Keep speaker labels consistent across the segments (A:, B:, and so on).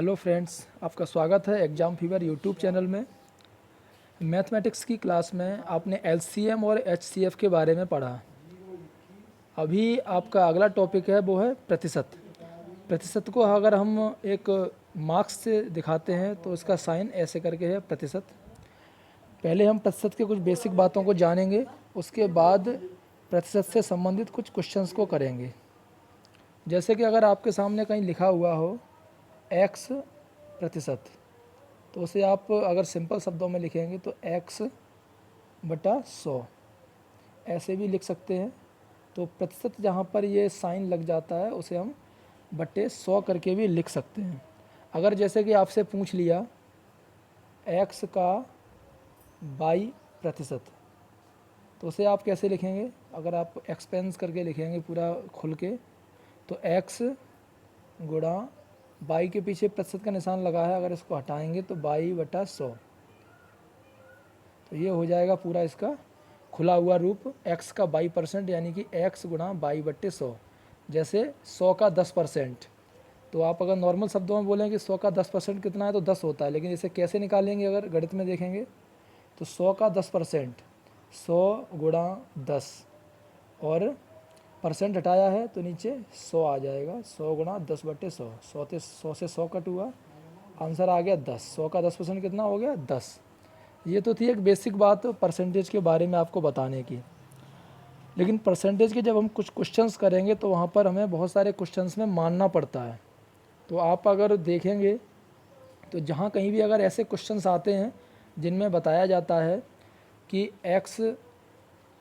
A: Hello friends, आपका स्वागत है एग्ज़ाम फीवर यूट्यूब चैनल में। मैथमेटिक्स की क्लास में आपने एलसीएम और एचसीएफ के बारे में पढ़ा। अभी आपका अगला टॉपिक है वो है प्रतिशत। प्रतिशत को अगर हम एक मार्क्स से दिखाते हैं तो इसका साइन ऐसे करके है प्रतिशत। पहले हम प्रतिशत के कुछ बेसिक बातों को जानेंगे, उसके बाद प्रतिशत से संबंधित कुछ क्वेश्चंस को करेंगे। जैसे कि अगर आपके सामने कहीं लिखा हुआ हो x प्रतिशत, तो उसे आप अगर सिंपल शब्दों में लिखेंगे तो x बटा 100 ऐसे भी लिख सकते हैं। तो प्रतिशत जहाँ पर ये साइन लग जाता है उसे हम बटे 100 करके भी लिख सकते हैं। अगर जैसे कि आपसे पूछ लिया x का 22%, तो उसे आप कैसे लिखेंगे? अगर आप एक्सपेंस करके लिखेंगे पूरा खुल के, तो x गुणा 22 के पीछे प्रतिशत का निशान लगा है, अगर इसको हटाएंगे तो 22 बटा 100, तो ये हो जाएगा पूरा इसका खुला हुआ रूप x का 22%, यानी कि x गुणा 22 बट्टे 100। जैसे 100 का 10%, तो आप अगर नॉर्मल शब्दों में बोलें कि 100 का 10% कितना है तो 10 होता है, लेकिन इसे कैसे निकालेंगे अगर गणित में देखेंगे तो 100 का 10%, 100 गुणा 10, और परसेंट हटाया है तो नीचे 100 आ जाएगा। 100 गुणा 10 बट्टे 100, 100 से 100 कट हुआ, आंसर आ गया 10। 100 का 10% कितना हो गया? 10। ये तो थी एक बेसिक बात परसेंटेज के बारे में आपको बताने की। लेकिन परसेंटेज के जब हम कुछ क्वेश्चंस करेंगे तो वहाँ पर हमें बहुत सारे क्वेश्चंस में मानना पड़ता है। तो आप अगर देखेंगे तो जहाँ कहीं भी अगर ऐसे क्वेश्चंस आते हैं जिनमें बताया जाता है कि x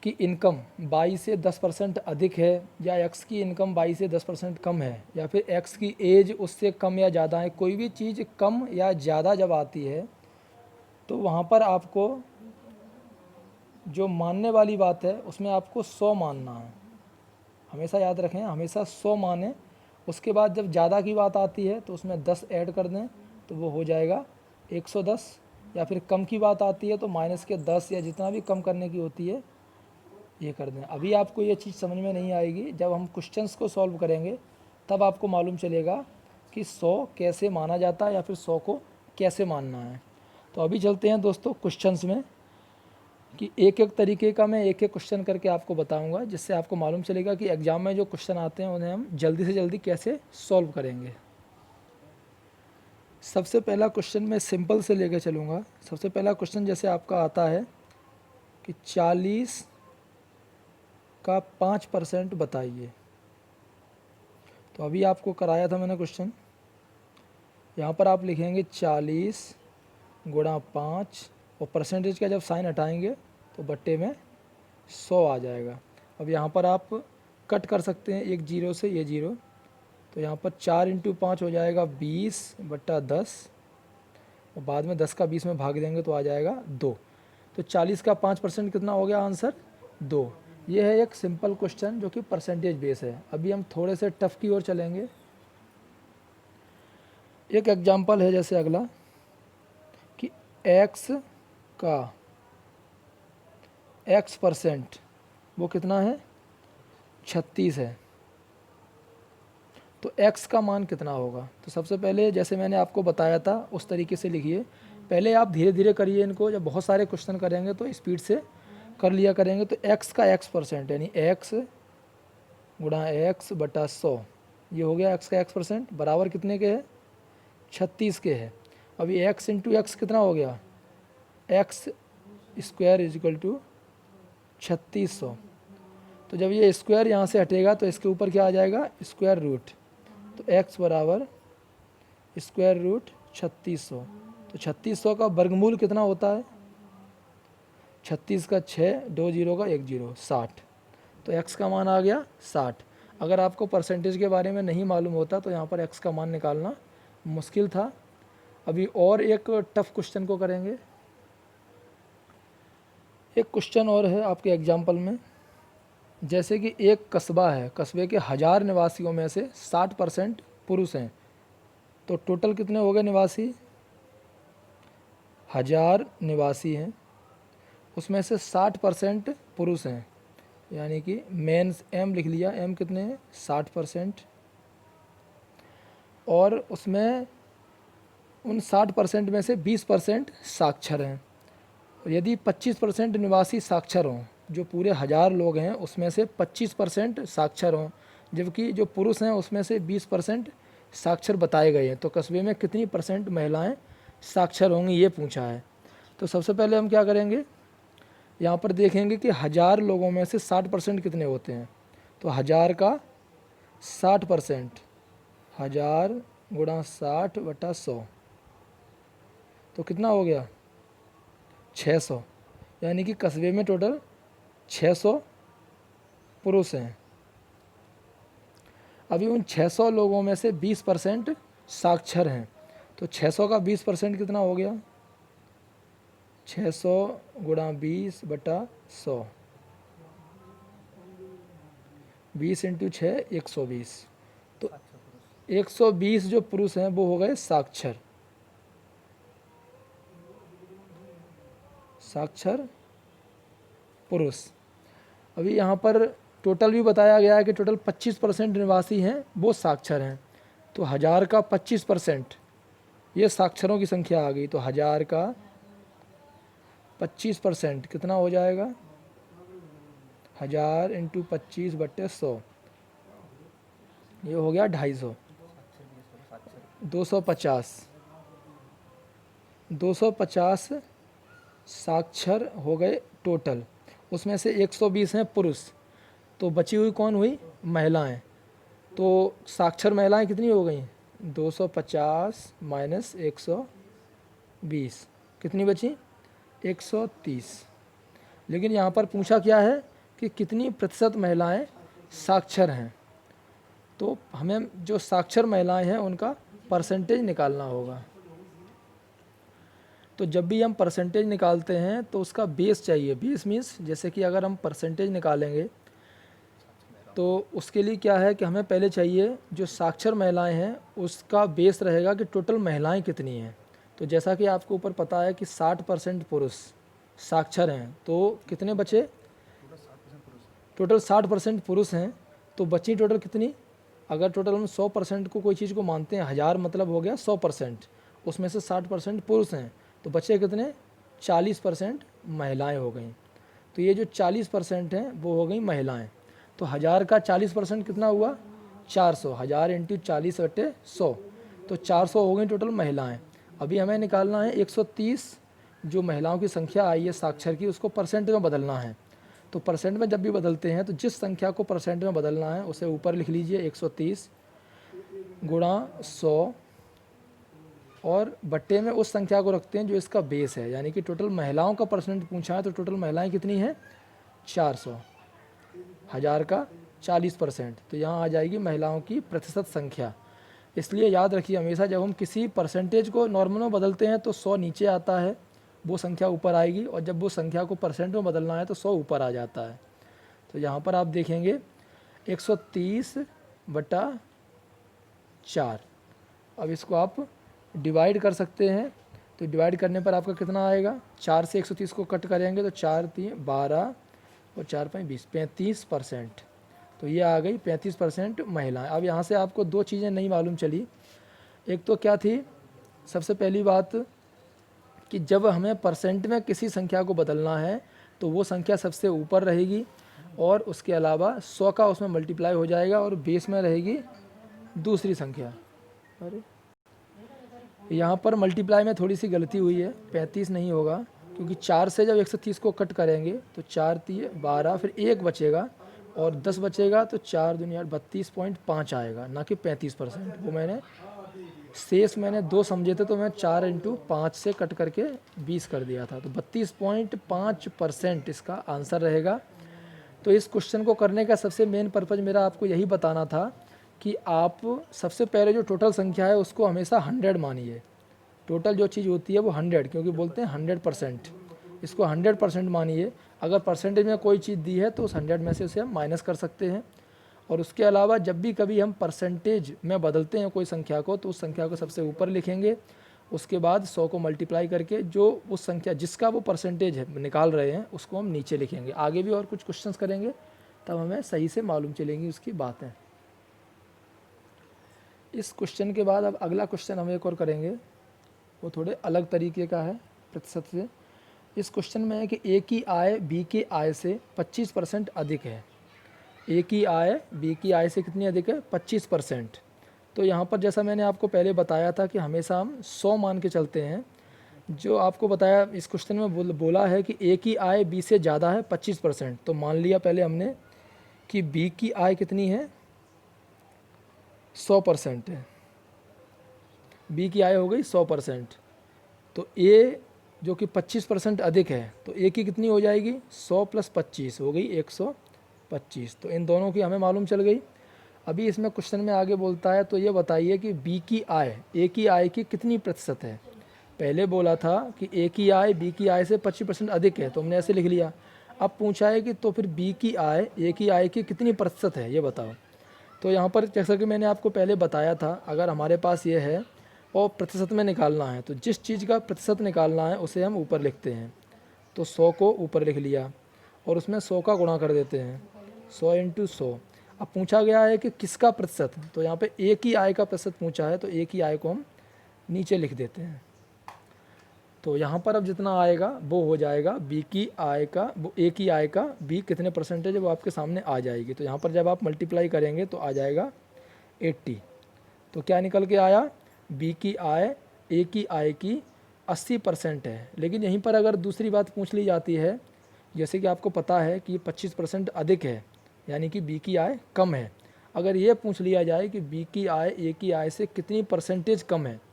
A: की इनकम 22 से 10% अधिक है, या x की इनकम 22 से 10% कम है, या फिर x की एज उससे कम या ज़्यादा है, कोई भी चीज़ कम या ज़्यादा जब आती है तो वहाँ पर आपको जो मानने वाली बात है उसमें आपको 100 मानना है। हमेशा याद रखें, हमेशा 100 माने। उसके बाद जब ज़्यादा की बात आती है तो उसमें 10 ऐड कर दें तो वो हो जाएगा 110, या फिर कम की बात आती है तो माइनस के 10 या जितना भी कम करने की होती है ये कर दें। अभी आपको ये चीज़ समझ में नहीं आएगी, जब हम क्वेश्चंस को सॉल्व करेंगे तब आपको मालूम चलेगा कि 100 कैसे माना जाता है या फिर 100 को कैसे मानना है। तो अभी चलते हैं दोस्तों क्वेश्चंस में, कि एक एक तरीके का मैं एक एक क्वेश्चन करके आपको बताऊंगा, जिससे आपको मालूम चलेगा कि एग्ज़ाम में जो क्वेश्चन आते हैं उन्हें हम जल्दी से जल्दी कैसे सॉल्व करेंगे। सबसे पहला क्वेश्चन मैं सिंपल से लेकर चलूँगा। सबसे पहला क्वेश्चन जैसे आपका आता है कि 40 का 5% बताइए। तो अभी आपको कराया था मैंने क्वेश्चन, यहाँ पर आप लिखेंगे 40 गुणा 5, और परसेंटेज का जब साइन हटाएंगे तो बट्टे में 100 आ जाएगा। अब यहाँ पर आप कट कर सकते हैं एक जीरो से, ये जीरो, तो यहाँ पर 4 इंटू 5 हो जाएगा 20 बट्टा 10, और बाद में 10 का 20 में भाग देंगे तो आ जाएगा 2। तो 40 का 5% कितना हो गया? आंसर 2। ये है एक सिंपल क्वेश्चन जो कि परसेंटेज बेस है। अभी हम थोड़े से टफ की ओर चलेंगे। एक एग्जाम्पल है जैसे अगला कि x का x% वो कितना है? 36 है। तो x का मान कितना होगा? तो सबसे पहले जैसे मैंने आपको बताया था उस तरीके से लिखिए। पहले आप धीरे धीरे करिए इनको, जब बहुत सारे क्वेश्चन करेंगे तो स्पीड से कर लिया करेंगे। तो x का x% यानी x गुणा x बटा 100, ये हो गया x का x% बराबर कितने के है? 36 के है। अभी x इंटू एक्स कितना हो गया? x square equal to 3600। तो जब ये स्क्वायर यहाँ से हटेगा तो इसके ऊपर क्या आ जाएगा? Square root. तो x बराबर स्क्वायर रूट 3600। तो 3600 का वर्गमूल कितना होता है? 36 का 6, 2 जीरो का 1 जीरो, 60। तो x का मान आ गया 60। अगर आपको परसेंटेज के बारे में नहीं मालूम होता तो यहाँ पर x का मान निकालना मुश्किल था। अभी और एक टफ क्वेश्चन को करेंगे। एक क्वेश्चन और है आपके एग्जाम्पल में, जैसे कि एक कस्बा है, कस्बे के 1000 निवासियों में से 60% पुरुष हैं, तो टोटल कितने हो गए निवासी? 1000 निवासी हैं, उसमें से 60% पुरुष हैं, यानी कि मेंस एम लिख लिया। एम कितने हैं? 60%। और उसमें उन 60% में से 20% साक्षर हैं। और यदि 25% निवासी साक्षर हों, जो पूरे 1000 लोग हैं उसमें से 25% साक्षर हों, जबकि जो पुरुष हैं उसमें से 20% साक्षर बताए गए हैं, तो कस्बे में कितनी परसेंट महिलाएं साक्षर होंगी, ये पूछा है। तो सबसे पहले हम क्या करेंगे, यहाँ पर देखेंगे कि 1000 लोगों में से 60% कितने होते हैं। तो 1000 का 60%, 1000 गुणा 60/100, तो कितना हो गया 600। यानी कि कस्बे में टोटल 600 पुरुष हैं। अभी उन 600 लोगों में से 20% साक्षर हैं, तो 600 का 20% कितना हो गया 600 गुणा 20/100, 20 × 6 120। तो 120 जो पुरुष हैं वो हो गए साक्षर पुरुष। अभी यहाँ पर टोटल भी बताया गया है कि टोटल 25% निवासी हैं वो साक्षर हैं। तो 1000 का 25%, ये साक्षरों की संख्या आ गई। तो 1000 का 25% कितना हो जाएगा 1000 × 25/100, ये हो गया 250, 250 साक्षर हो गए टोटल। उसमें से 120 हैं पुरुष, तो बची हुई कौन हुई महिलाएं। तो साक्षर महिलाएं कितनी हो गई 250 माइनस 120, कितनी बची 130। लेकिन यहाँ पर पूछा क्या है कि कितनी प्रतिशत महिलाएं साक्षर हैं। तो हमें जो साक्षर महिलाएं हैं उनका परसेंटेज निकालना होगा। तो जब भी हम परसेंटेज निकालते हैं तो उसका बेस चाहिए। बेस मीन्स जैसे कि अगर हम परसेंटेज निकालेंगे तो उसके लिए क्या है कि हमें पहले चाहिए जो साक्षर महिलाएं हैं उसका बेस रहेगा कि टोटल महिलाएं कितनी हैं। तो जैसा कि आपको ऊपर पता है कि 60% पुरुष साक्षर हैं, तो कितने बचे टोटल 60% पुरुष हैं, तो बची टोटल कितनी। अगर टोटल हम 100% को कोई चीज़ को मानते हैं, 1000 मतलब हो गया 100%, उसमें से 60% पुरुष हैं, तो बचे कितने 40% महिलाएं हो गई। तो ये जो 40% हैं वो हो गई महिलाएं। तो 1000 का 40% कितना हुआ 400, 1000 × 40/100, तो 400 हो गई टोटल महिलाएं। अभी हमें निकालना है 130 जो महिलाओं की संख्या आई है साक्षर की, उसको परसेंट में बदलना है। तो परसेंट में जब भी बदलते हैं तो जिस संख्या को परसेंट में बदलना है उसे ऊपर लिख लीजिए 130 गुणा 100 और बट्टे में उस संख्या को रखते हैं जो इसका बेस है। यानी कि टोटल महिलाओं का परसेंट पूछा है, तो टोटल महिलाएं कितनी हैं 400, 1000 का 40%, तो यहाँ आ जाएगी महिलाओं की प्रतिशत संख्या। इसलिए याद रखिए हमेशा जब हम किसी परसेंटेज को नॉर्मल में बदलते हैं तो 100 नीचे आता है, वो संख्या ऊपर आएगी, और जब वो संख्या को परसेंट में बदलना है तो 100 ऊपर आ जाता है। तो यहाँ पर आप देखेंगे 130/4। अब इसको आप डिवाइड कर सकते हैं, तो डिवाइड करने पर आपका कितना आएगा 4 से 130 को कट करेंगे तो 4 3 12 और 4 5 20, 35%। तो ये आ गई 35% महिलाएं। अब यहाँ से आपको दो चीज़ें नहीं मालूम चली। एक तो क्या थी, सबसे पहली बात कि जब हमें परसेंट में किसी संख्या को बदलना है तो वो संख्या सबसे ऊपर रहेगी, और उसके अलावा 100 का उसमें मल्टीप्लाई हो जाएगा और बेस में रहेगी दूसरी संख्या। अरे यहाँ पर मल्टीप्लाई में थोड़ी सी गलती हुई है, 35 नहीं होगा, क्योंकि 4 से जब 130 को कट करेंगे तो 4 3 12, फिर 1 बचेगा और 10 बचेगा, तो 4 दूनी 32.5 आएगा, ना कि 35%। वो मैंने शेष मैंने 2 समझे थे तो मैं 4 × 5 से कट करके 20 कर दिया था, तो 32.5% इसका आंसर रहेगा। तो इस क्वेश्चन को करने का सबसे मेन पर्पज़ मेरा आपको यही बताना था कि आप सबसे पहले जो टोटल संख्या है उसको हमेशा 100 मानिए। टोटल जो चीज़ होती है वो 100, क्योंकि बोलते हैं 100%, इसको 100% मानिए। अगर परसेंटेज में कोई चीज़ दी है तो उस 100 में से उसे हम माइनस कर सकते हैं। और उसके अलावा जब भी कभी हम परसेंटेज में बदलते हैं कोई संख्या को तो उस संख्या को सबसे ऊपर लिखेंगे, उसके बाद 100 को मल्टीप्लाई करके जो उस संख्या जिसका वो परसेंटेज है निकाल रहे हैं उसको हम नीचे लिखेंगे। आगे भी और कुछ क्वेश्चंस करेंगे तब हमें सही से मालूम चलेंगी उसकी बातें। इस क्वेश्चन के बाद अब अगला क्वेश्चन हम एक और करेंगे। वो थोड़े अलग तरीके का है प्रतिशत से। इस क्वेश्चन में है कि ए की आय बी के आय से 25% अधिक है। ए की आय बी की आय से कितनी अधिक है? 25%। तो यहाँ पर जैसा मैंने आपको पहले बताया था कि हमेशा हम 100 मान के चलते हैं। जो आपको बताया इस क्वेश्चन में बोला है कि ए की आय बी से ज़्यादा है 25%। तो मान लिया पहले हमने कि बी की आय कितनी है? 100% है। बी की आय हो गई 100%। तो ए जो कि 25% अधिक है, तो ए की कितनी हो जाएगी? 100 + 25 हो गई 125। तो इन दोनों की हमें मालूम चल गई। अभी इसमें क्वेश्चन में आगे बोलता है, तो ये बताइए कि बी की आय ए की आय की कितनी प्रतिशत है। पहले बोला था कि ए की आय बी की आय से 25% अधिक है, तो हमने ऐसे लिख लिया। अब पूछा है कि तो फिर बी की आय ए की आय की कितनी प्रतिशत है, ये बताओ। तो यहाँ पर जैसा कि मैंने आपको पहले बताया था, अगर हमारे पास ये है और प्रतिशत में निकालना है, तो जिस चीज़ का प्रतिशत निकालना है उसे हम ऊपर लिखते हैं। तो 100 को ऊपर लिख लिया और उसमें 100 का गुणा कर देते हैं, 100 × 100। अब पूछा गया है कि किसका प्रतिशत, तो यहाँ पे ए की आय का प्रतिशत पूछा है, तो ए की आय को हम नीचे लिख देते हैं। तो यहाँ पर अब जितना आएगा वो हो जाएगा बी की आय का, वो ए की आय का बी कितने परसेंटेज है वो आपके सामने आ जाएगी। तो यहाँ पर जब आप मल्टीप्लाई करेंगे तो आ जाएगा 80। तो क्या निकल के आया? बी की आय ए की आय की 80% है। लेकिन यहीं पर अगर दूसरी बात पूछ ली जाती है, जैसे कि आपको पता है कि 25% अधिक है, यानी कि बी की आय कम है। अगर ये पूछ लिया जाए कि बी की आय ए की आय से कितनी परसेंटेज कम है,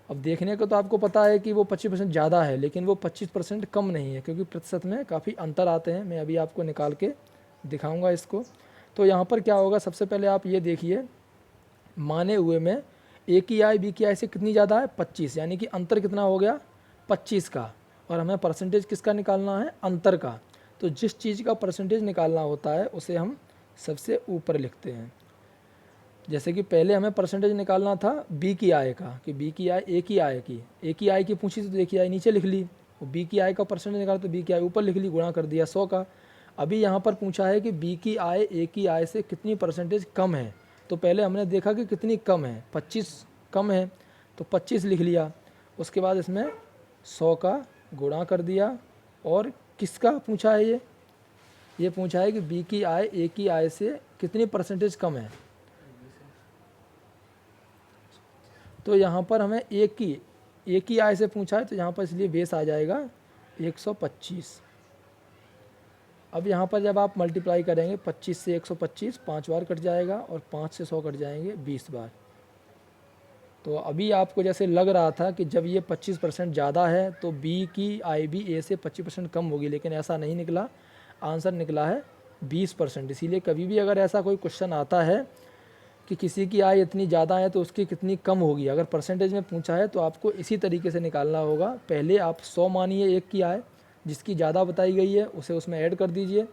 A: अब देखने को तो आपको पता है कि वो 25% ज़्यादा है, लेकिन वो 25% कम नहीं है, क्योंकि प्रतिशत में काफ़ी अंतर आते हैं। मैं अभी आपको निकाल के दिखाऊंगा इसको। तो यहाँ पर क्या होगा, सबसे पहले आप ये देखिए, माने हुए में ए की आय बी की आय से कितनी ज़्यादा है? 25, यानी कि अंतर कितना हो गया? 25 का। और हमें परसेंटेज किसका निकालना है? अंतर का। तो जिस चीज़ का परसेंटेज निकालना होता है उसे हम सबसे ऊपर लिखते हैं। जैसे कि पहले हमें परसेंटेज निकालना था बी की आय का, कि बी की आय ए की आय की, ए की आय की पूछी तो ए की आय नीचे लिख ली, और बी की आय का परसेंटेज निकाला तो बी की आय ऊपर लिख ली, गुणा कर दिया 100 का। अभी यहाँ पर पूछा है कि बी की आय ए की आय से कितनी परसेंटेज कम है। तो पहले हमने देखा कि कितनी कम है, 25 कम है, तो 25 लिख लिया। उसके बाद इसमें 100 का गुणा कर दिया। और किसका पूछा है? ये पूछा है कि बी की आय ए की आय से कितनी परसेंटेज कम है। तो यहाँ पर हमें ए की आय से पूछा है, तो यहाँ पर इसलिए बेस आ जाएगा 125। अब यहाँ पर जब आप मल्टीप्लाई करेंगे 25 से 125, 5 बार कट जाएगा, और 5 से 100 कट जाएंगे 20 बार। तो अभी आपको जैसे लग रहा था कि जब ये 25% ज़्यादा है तो बी की आय भी ए से 25% कम होगी, लेकिन ऐसा नहीं निकला। आंसर निकला है 20%। इसीलिए कभी भी अगर ऐसा कोई क्वेश्चन आता है कि किसी की आय इतनी ज़्यादा है तो उसकी कितनी कम होगी, अगर परसेंटेज में पूछा है तो आपको इसी तरीके से निकालना होगा। पहले आप 100 मानिए एक की आय, जिसकी ज़्यादा बताई गई है उसे उसमें ऐड कर दीजिए।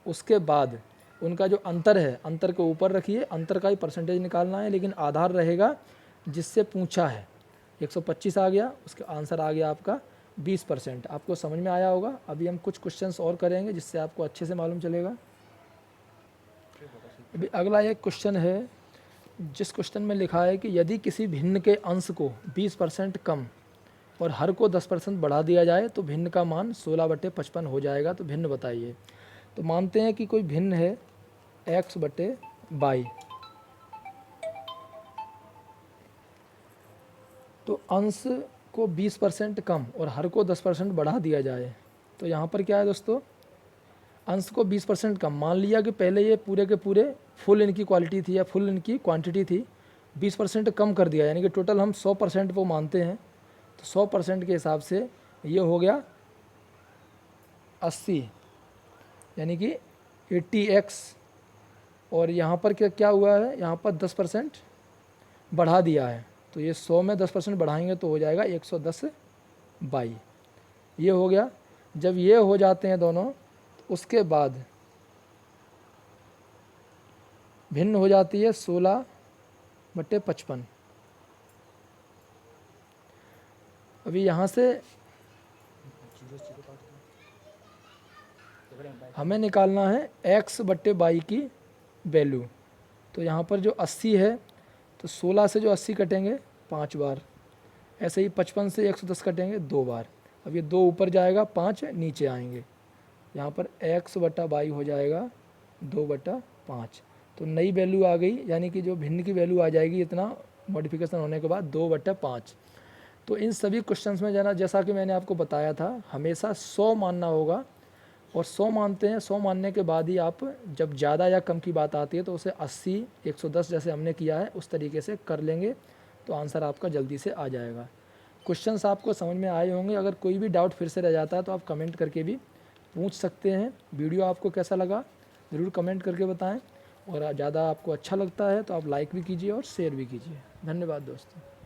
A: उसके बाद उनका जो अंतर है, अंतर को ऊपर रखिए, अंतर का ही परसेंटेज निकालना है, लेकिन आधार रहेगा जिससे पूछा है। 125 आ गया, उसका आंसर आ गया आपका 20%। आपको समझ में आया होगा। अभी हम कुछ क्वेश्चंस और करेंगे जिससे आपको अच्छे से मालूम चलेगा। अभी अगला एक क्वेश्चन है, जिस क्वेश्चन में लिखा है कि यदि किसी भिन्न के अंश को 20% कम और हर को 10% बढ़ा दिया जाए तो भिन्न का मान 16/55 हो जाएगा। तो भिन्न बताइए। तो मानते हैं कि कोई भिन्न है x/y, तो अंश को 20% कम और हर को 10% बढ़ा दिया जाए। तो यहाँ पर क्या है दोस्तों, अंश को 20% कम, मान लिया कि पहले ये पूरे के पूरे फुल इनकी क्वालिटी थी या फुल इनकी क्वांटिटी थी, 20% कम कर दिया, यानी कि टोटल हम 100% वो मानते हैं। तो 100% के हिसाब से ये हो गया 80, यानी कि 80x। और यहाँ पर क्या क्या हुआ है, यहाँ पर 10% बढ़ा दिया है, तो ये 100 में 10% बढ़ाएंगे तो हो जाएगा 110/y। ये हो गया। जब ये हो जाते हैं दोनों, उसके बाद भिन्न हो जाती है 16/55। अभी यहाँ से हमें निकालना है x/y की वैल्यू। तो यहाँ पर जो 80 है, तो 16 से जो 80 कटेंगे 5 बार, ऐसे ही 55 से 110 कटेंगे 2 बार। अब ये 2 ऊपर जाएगा, 5 नीचे आएंगे, यहाँ पर x बटा वाई हो जाएगा 2/5। तो नई वैल्यू आ गई, यानी कि जो भिन्न की वैल्यू आ जाएगी इतना मॉडिफिकेशन होने के बाद 2/5। तो इन सभी क्वेश्चंस में जैसा कि मैंने आपको बताया था, हमेशा 100 मानना होगा, और 100 मानते हैं। 100 मानने के बाद ही आप जब ज़्यादा या कम की बात आती है तो उसे 80, 110 जैसे हमने किया है उस तरीके से कर लेंगे, तो आंसर आपका जल्दी से आ जाएगा। क्वेश्चंस आपको समझ में आए होंगे। अगर कोई भी डाउट फिर से रह जाता है तो आप कमेंट करके भी पूछ सकते हैं। वीडियो आपको कैसा लगा ज़रूर कमेंट करके बताएं, और ज़्यादा आपको अच्छा लगता है तो आप लाइक भी कीजिए और शेयर भी कीजिए। धन्यवाद दोस्तों।